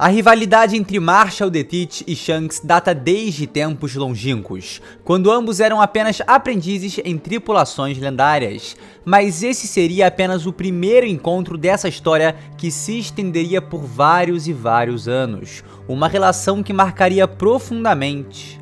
A rivalidade entre Marshall the Teach e Shanks data desde tempos longínquos, quando ambos eram apenas aprendizes em tripulações lendárias. Mas esse seria apenas o primeiro encontro dessa história que se estenderia por vários e vários anos. Uma relação que marcaria profundamente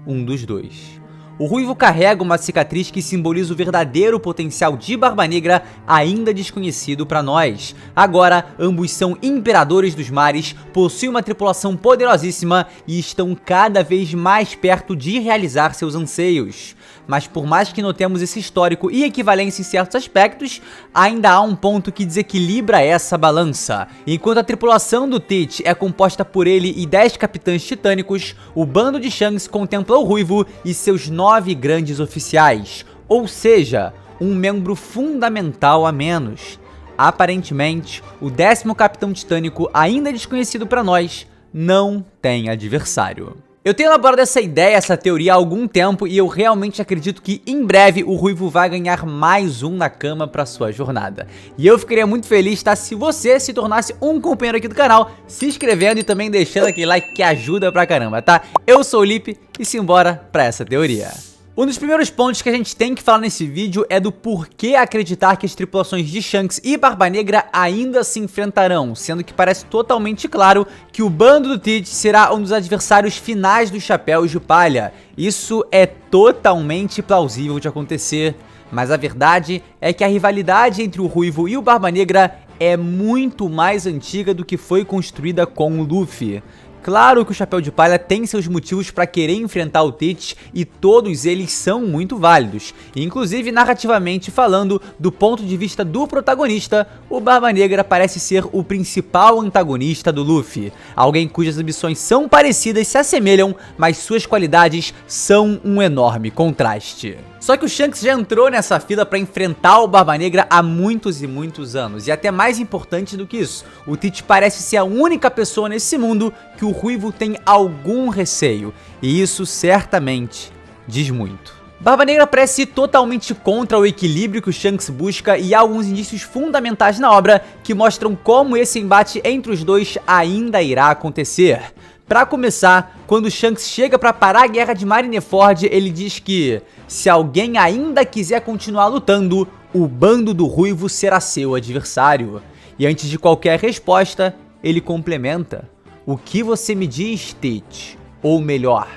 um dos dois. O Ruivo carrega uma cicatriz que simboliza o verdadeiro potencial de Barba Negra ainda desconhecido para nós. Agora, ambos são imperadores dos mares, possuem uma tripulação poderosíssima e estão cada vez mais perto de realizar seus anseios. Mas por mais que notemos esse histórico e equivalência em certos aspectos, ainda há um ponto que desequilibra essa balança. Enquanto a tripulação do Teach é composta por ele e 10 capitães titânicos, o bando de Shanks contempla o Ruivo e seus 9 grandes oficiais, ou seja, um membro fundamental a menos. Aparentemente, o 10º capitão titânico, ainda desconhecido para nós, não tem adversário. Eu tenho elaborado essa ideia, essa teoria há algum tempo e eu realmente acredito que em breve o Ruivo vai ganhar mais um na cama para sua jornada. E eu ficaria muito feliz, tá, se você se tornasse um companheiro aqui do canal, se inscrevendo e também deixando aquele like que ajuda pra caramba, tá? Eu sou o Lipe e simbora pra essa teoria. Um dos primeiros pontos que a gente tem que falar nesse vídeo é do porquê acreditar que as tripulações de Shanks e Barba Negra ainda se enfrentarão, sendo que parece totalmente claro que o bando do Teach será um dos adversários finais dos Chapéus de Palha. Isso é totalmente plausível de acontecer, mas a verdade é que a rivalidade entre o Ruivo e o Barba Negra é muito mais antiga do que foi construída com o Luffy. Claro que o Chapéu de Palha tem seus motivos para querer enfrentar o Teach e todos eles são muito válidos. Inclusive, narrativamente falando, do ponto de vista do protagonista, o Barba Negra parece ser o principal antagonista do Luffy. Alguém cujas ambições são parecidas, se assemelham, mas suas qualidades são um enorme contraste. Só que o Shanks já entrou nessa fila para enfrentar o Barba Negra há muitos e muitos anos. E até mais importante do que isso, o Teach parece ser a única pessoa nesse mundo que o Ruivo tem algum receio. E isso certamente diz muito. Barba Negra parece ir totalmente contra o equilíbrio que o Shanks busca e há alguns indícios fundamentais na obra que mostram como esse embate entre os dois ainda irá acontecer. Pra começar, quando Shanks chega pra parar a guerra de Marineford, ele diz que se alguém ainda quiser continuar lutando, o bando do Ruivo será seu adversário. E antes de qualquer resposta, ele complementa: o que você me diz, Teach? Ou melhor,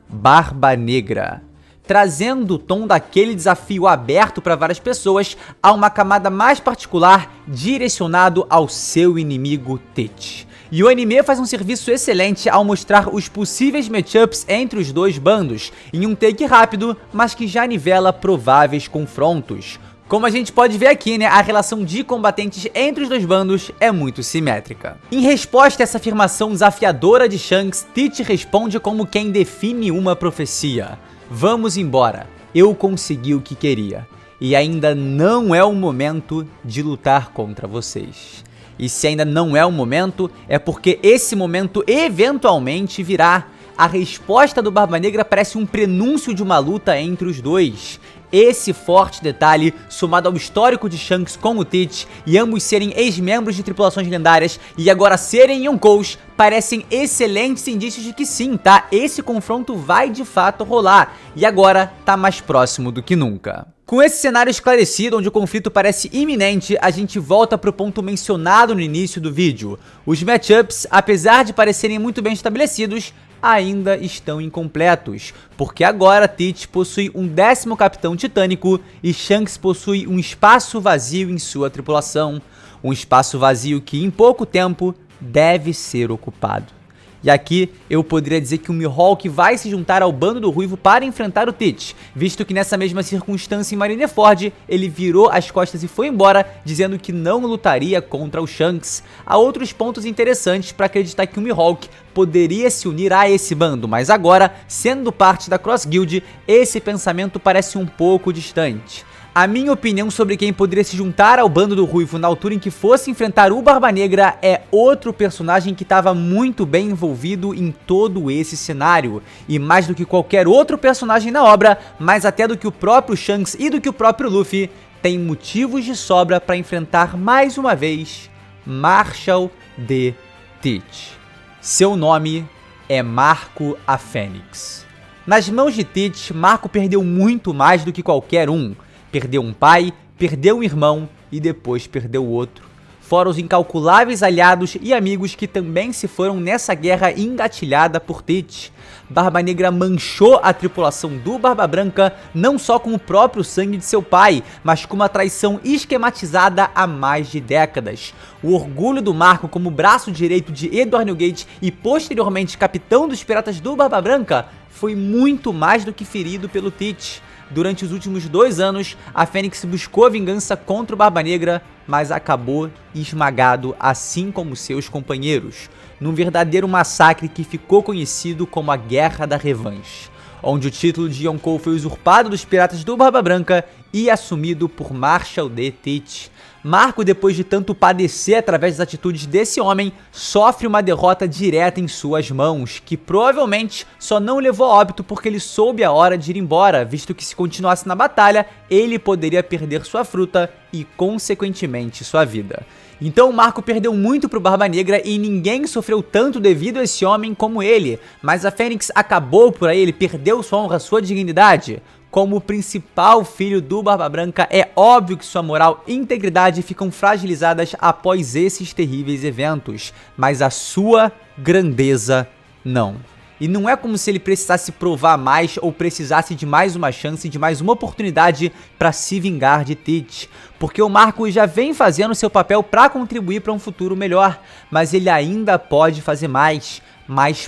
Barba Negra. Trazendo o tom daquele desafio aberto para várias pessoas a uma camada mais particular direcionado ao seu inimigo Teach. E o anime faz um serviço excelente ao mostrar os possíveis matchups entre os dois bandos, em um take rápido, mas que já nivela prováveis confrontos. Como a gente pode ver aqui, né, a relação de combatentes entre os dois bandos é muito simétrica. Em resposta a essa afirmação desafiadora de Shanks, Teach responde como quem define uma profecia: vamos embora, eu consegui o que queria, e ainda não é o momento de lutar contra vocês. E se ainda não é o momento, é porque esse momento eventualmente virá. A resposta do Barba Negra parece um prenúncio de uma luta entre os dois. Esse forte detalhe, somado ao histórico de Shanks com o Teach e ambos serem ex-membros de tripulações lendárias e agora serem Yonkous, parecem excelentes indícios de que sim, tá? Esse confronto vai de fato rolar e agora tá mais próximo do que nunca. Com esse cenário esclarecido, onde o conflito parece iminente, a gente volta para o ponto mencionado no início do vídeo. Os matchups, apesar de parecerem muito bem estabelecidos, ainda estão incompletos, porque agora Teach possui um 10º capitão titânico e Shanks possui um espaço vazio em sua tripulação. Um espaço vazio que em pouco tempo deve ser ocupado. E aqui eu poderia dizer que o Mihawk vai se juntar ao bando do Ruivo para enfrentar o Teach, visto que nessa mesma circunstância em Marineford, ele virou as costas e foi embora, dizendo que não lutaria contra o Shanks. Há outros pontos interessantes para acreditar que o Mihawk poderia se unir a esse bando, mas agora, sendo parte da Cross Guild, esse pensamento parece um pouco distante. A minha opinião sobre quem poderia se juntar ao bando do Ruivo na altura em que fosse enfrentar o Barba Negra é outro personagem que estava muito bem envolvido em todo esse cenário. E mais do que qualquer outro personagem na obra, mais até do que o próprio Shanks e do que o próprio Luffy, tem motivos de sobra para enfrentar mais uma vez Marshall the Teach. Seu nome é Marco a Fênix. Nas mãos de Teach, Marco perdeu muito mais do que qualquer um. Perdeu um pai, perdeu um irmão e depois perdeu outro. Fora os incalculáveis aliados e amigos que também se foram nessa guerra engatilhada por Teach. Barba Negra manchou a tripulação do Barba Branca não só com o próprio sangue de seu pai, mas com uma traição esquematizada há mais de décadas. O orgulho do Marco como braço direito de Edward Newgate e posteriormente capitão dos piratas do Barba Branca foi muito mais do que ferido pelo Teach. Durante os últimos 2 anos, a Fênix buscou vingança contra o Barba Negra, mas acabou esmagado assim como seus companheiros, num verdadeiro massacre que ficou conhecido como a Guerra da Revanche, onde o título de Yonkou foi usurpado dos piratas do Barba Branca e assumido por Marshal D. Teach. Marco, depois de tanto padecer através das atitudes desse homem, sofre uma derrota direta em suas mãos, que provavelmente só não levou a óbito porque ele soube a hora de ir embora, visto que se continuasse na batalha, ele poderia perder sua fruta e, consequentemente, sua vida. Então Marco perdeu muito pro Barba Negra e ninguém sofreu tanto devido a esse homem como ele, mas a Fênix acabou por aí, ele perdeu sua honra, sua dignidade. Como o principal filho do Barba Branca, é óbvio que sua moral e integridade ficam fragilizadas após esses terríveis eventos, mas a sua grandeza não. E não é como se ele precisasse provar mais ou precisasse de mais uma chance, de mais uma oportunidade para se vingar de Teach, porque o Marco já vem fazendo seu papel para contribuir para um futuro melhor, mas ele ainda pode fazer mais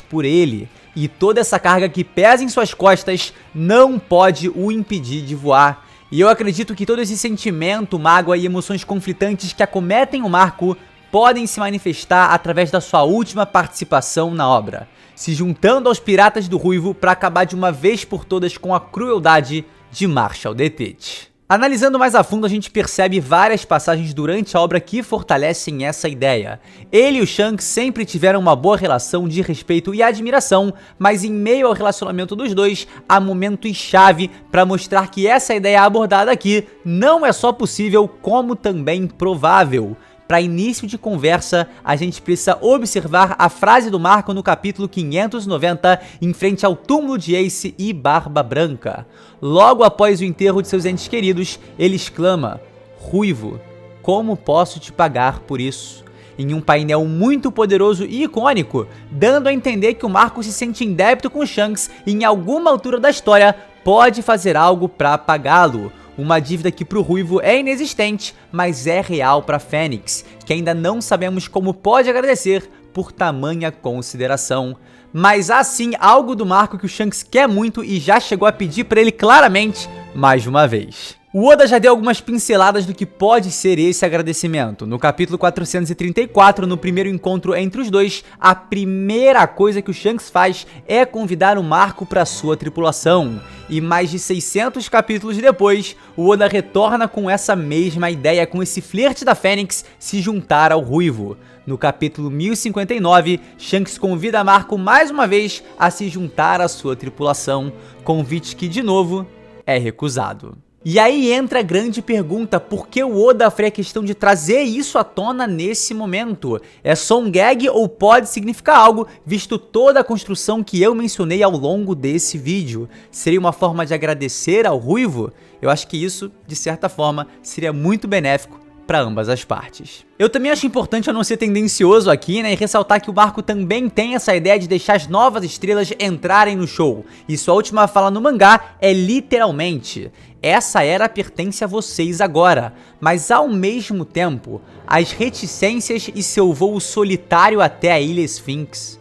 por ele. E toda essa carga que pesa em suas costas não pode o impedir de voar. E eu acredito que todo esse sentimento, mágoa e emoções conflitantes que acometem o Marco podem se manifestar através da sua última participação na obra, se juntando aos Piratas do Ruivo para acabar de uma vez por todas com a crueldade de Marshal D. Teach. Analisando mais a fundo, a gente percebe várias passagens durante a obra que fortalecem essa ideia. Ele e o Shanks sempre tiveram uma boa relação de respeito e admiração, mas em meio ao relacionamento dos dois, há momentos-chave para mostrar que essa ideia abordada aqui não é só possível, como também provável. Para início de conversa, a gente precisa observar a frase do Marco no capítulo 590, em frente ao túmulo de Ace e Barba Branca. Logo após o enterro de seus entes queridos, ele exclama: "Ruivo, como posso te pagar por isso?" Em um painel muito poderoso e icônico, dando a entender que o Marco se sente em débito com Shanks e em alguma altura da história pode fazer algo para pagá-lo. Uma dívida que pro Ruivo é inexistente, mas é real pra Fênix, que ainda não sabemos como pode agradecer por tamanha consideração. Mas há sim algo do Marco que o Shanks quer muito e já chegou a pedir pra ele claramente mais uma vez. O Oda já deu algumas pinceladas do que pode ser esse agradecimento. No capítulo 434, no primeiro encontro entre os dois, a primeira coisa que o Shanks faz é convidar o Marco para sua tripulação. E mais de 600 capítulos depois, o Oda retorna com essa mesma ideia, com esse flerte da Fênix se juntar ao Ruivo. No capítulo 1059, Shanks convida Marco mais uma vez a se juntar à sua tripulação, convite que de novo é recusado. E aí entra a grande pergunta: por que o Oda faria questão de trazer isso à tona nesse momento? É só um gag ou pode significar algo, visto toda a construção que eu mencionei ao longo desse vídeo? Seria uma forma de agradecer ao Ruivo? Eu acho que isso, de certa forma, seria muito benéfico para ambas as partes. Eu também acho importante eu não ser tendencioso aqui, né, e ressaltar que o Marco também tem essa ideia de deixar as novas estrelas entrarem no show, e sua última fala no mangá é literalmente: "Essa era pertence a vocês agora", mas ao mesmo tempo, as reticências e seu voo solitário até a Ilha Sphinx.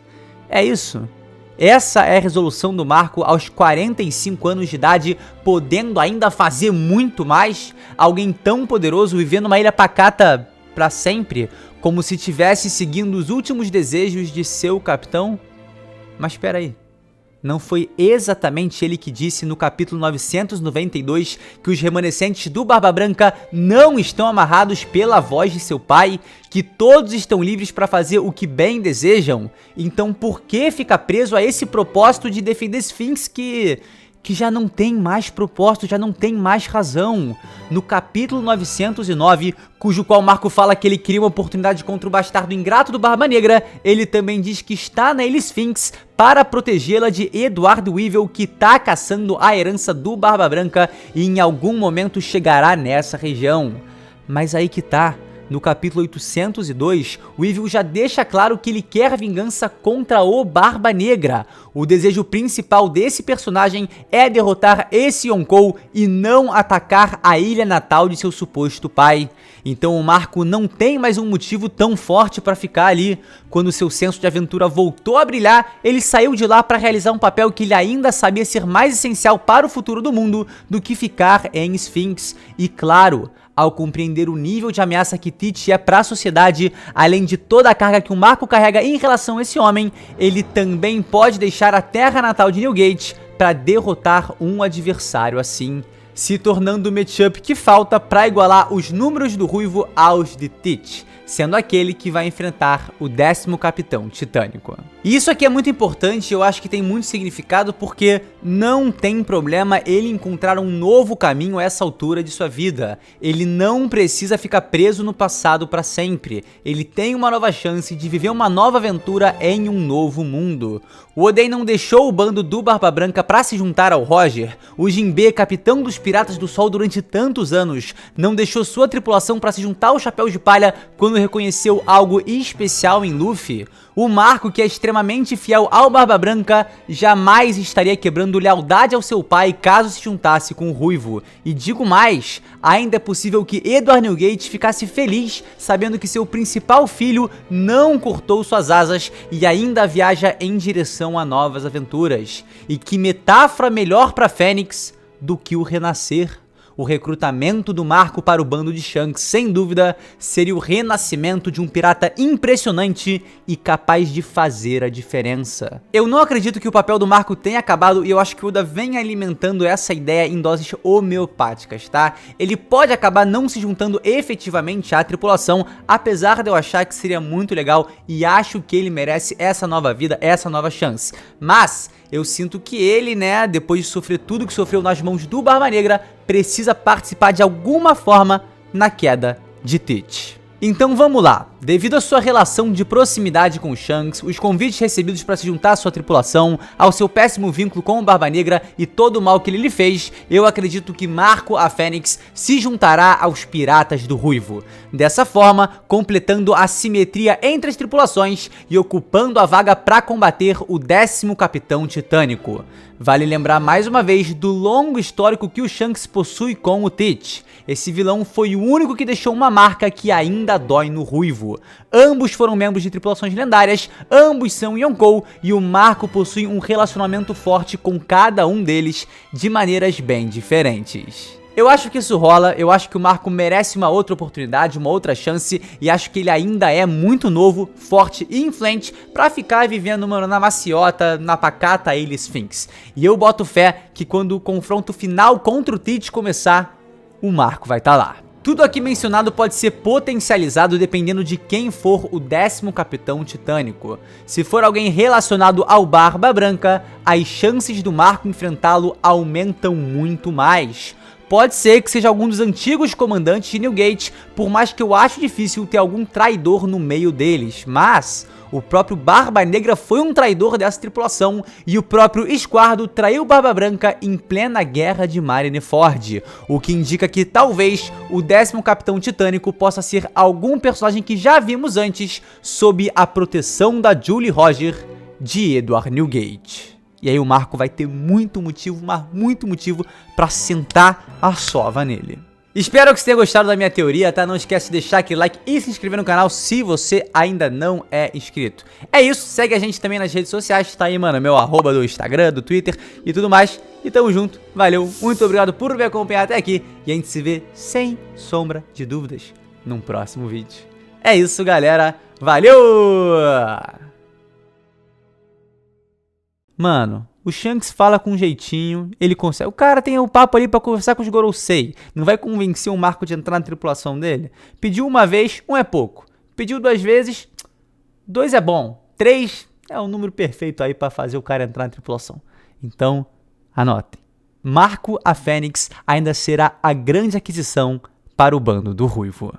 É isso. Essa é a resolução do Marco aos 45 anos de idade, podendo ainda fazer muito mais? Alguém tão poderoso vivendo numa ilha pacata pra sempre, como se estivesse seguindo os últimos desejos de seu capitão? Mas espera aí. Não foi exatamente ele que disse no capítulo 992 que os remanescentes do Barba Branca não estão amarrados pela voz de seu pai, que todos estão livres para fazer o que bem desejam? Então por que fica preso a esse propósito de defender Sphinx que que já não tem mais propósito, já não tem mais razão. No capítulo 909, cujo qual Marco fala que ele cria uma oportunidade contra o bastardo ingrato do Barba Negra, ele também diz que está na Ilha Sphinx para protegê-la de Eduardo Weevil, que tá caçando a herança do Barba Branca e em algum momento chegará nessa região. Mas aí que tá. No capítulo 802, o Weevil já deixa claro que ele quer vingança contra o Barba Negra. O desejo principal desse personagem é derrotar esse Yonkou e não atacar a ilha natal de seu suposto pai. Então o Marco não tem mais um motivo tão forte para ficar ali. Quando seu senso de aventura voltou a brilhar, ele saiu de lá para realizar um papel que ele ainda sabia ser mais essencial para o futuro do mundo do que ficar em Sphinx. E claro, ao compreender o nível de ameaça que Teach é para a sociedade, além de toda a carga que o Marco carrega em relação a esse homem, ele também pode deixar a terra natal de Newgate para derrotar um adversário assim, se tornando o matchup que falta para igualar os números do Ruivo aos de Teach, sendo aquele que vai enfrentar o 10º Capitão Titânico. E isso aqui é muito importante, eu acho que tem muito significado porque não tem problema ele encontrar um novo caminho a essa altura de sua vida. Ele não precisa ficar preso no passado para sempre. Ele tem uma nova chance de viver uma nova aventura em um novo mundo. O Oden não deixou o bando do Barba Branca para se juntar ao Roger. O Jinbe, capitão dos Piratas do Sol durante tantos anos, não deixou sua tripulação para se juntar ao Chapéu de Palha quando reconheceu algo especial em Luffy. O Marco, que é extremamente fiel ao Barba Branca, jamais estaria quebrando lealdade ao seu pai caso se juntasse com o Ruivo. E digo mais, ainda é possível que Edward Newgate ficasse feliz sabendo que seu principal filho não cortou suas asas e ainda viaja em direção a novas aventuras. E que metáfora melhor para Fênix do que o renascer? O recrutamento do Marco para o bando de Shanks, sem dúvida, seria o renascimento de um pirata impressionante e capaz de fazer a diferença. Eu não acredito que o papel do Marco tenha acabado e eu acho que o Oda vem alimentando essa ideia em doses homeopáticas, tá? Ele pode acabar não se juntando efetivamente à tripulação, apesar de eu achar que seria muito legal e acho que ele merece essa nova vida, essa nova chance. Mas eu sinto que ele, né, depois de sofrer tudo que sofreu nas mãos do Barba Negra, precisa participar de alguma forma na queda de Teach. Então vamos lá, devido à sua relação de proximidade com Shanks, os convites recebidos para se juntar à sua tripulação, ao seu péssimo vínculo com o Barba Negra e todo o mal que ele lhe fez, eu acredito que Marco a Fênix se juntará aos Piratas do Ruivo. Dessa forma, completando a simetria entre as tripulações e ocupando a vaga para combater o 10º Capitão Titânico. Vale lembrar mais uma vez do longo histórico que o Shanks possui com o Teach. Esse vilão foi o único que deixou uma marca que ainda dói no Ruivo. Ambos foram membros de tripulações lendárias, ambos são Yonkou e o Marco possui um relacionamento forte com cada um deles de maneiras bem diferentes. Eu acho que isso rola, eu acho que o Marco merece uma outra oportunidade, uma outra chance e acho que ele ainda é muito novo, forte e influente pra ficar vivendo na maciota, na pacata Ilha Sphinx. E eu boto fé que quando o confronto final contra o Teach começar, o Marco vai estar lá. Tudo aqui mencionado pode ser potencializado dependendo de quem for o 10º Capitão Titânico. Se for alguém relacionado ao Barba Branca, as chances do Marco enfrentá-lo aumentam muito mais. Pode ser que seja algum dos antigos comandantes de Newgate, por mais que eu acho difícil ter algum traidor no meio deles, mas o próprio Barba Negra foi um traidor dessa tripulação e o próprio Esquardo traiu Barba Branca em plena guerra de Marineford, o que indica que talvez o 10º Capitão Titânico possa ser algum personagem que já vimos antes sob a proteção da Julie Roger de Edward Newgate. E aí o Marco vai ter muito motivo, mas muito motivo pra sentar a sova nele. Espero que você tenha gostado da minha teoria, tá? Não esquece de deixar aquele like e se inscrever no canal se você ainda não é inscrito. É isso, segue a gente também nas redes sociais, tá aí, mano, meu arroba do Instagram, do Twitter e tudo mais. E tamo junto, valeu, muito obrigado por me acompanhar até aqui e a gente se vê sem sombra de dúvidas num próximo vídeo. É isso, galera, valeu! Mano, o Shanks fala com um jeitinho, ele consegue. O cara tem um papo ali pra conversar com os Gorosei. Não vai convencer o Marco de entrar na tripulação dele? Pediu uma vez, um é pouco. Pediu 2 vezes, 2 é bom. 3 é o número perfeito aí pra fazer o cara entrar na tripulação. Então, anotem. Marco a Fênix ainda será a grande aquisição para o bando do Ruivo.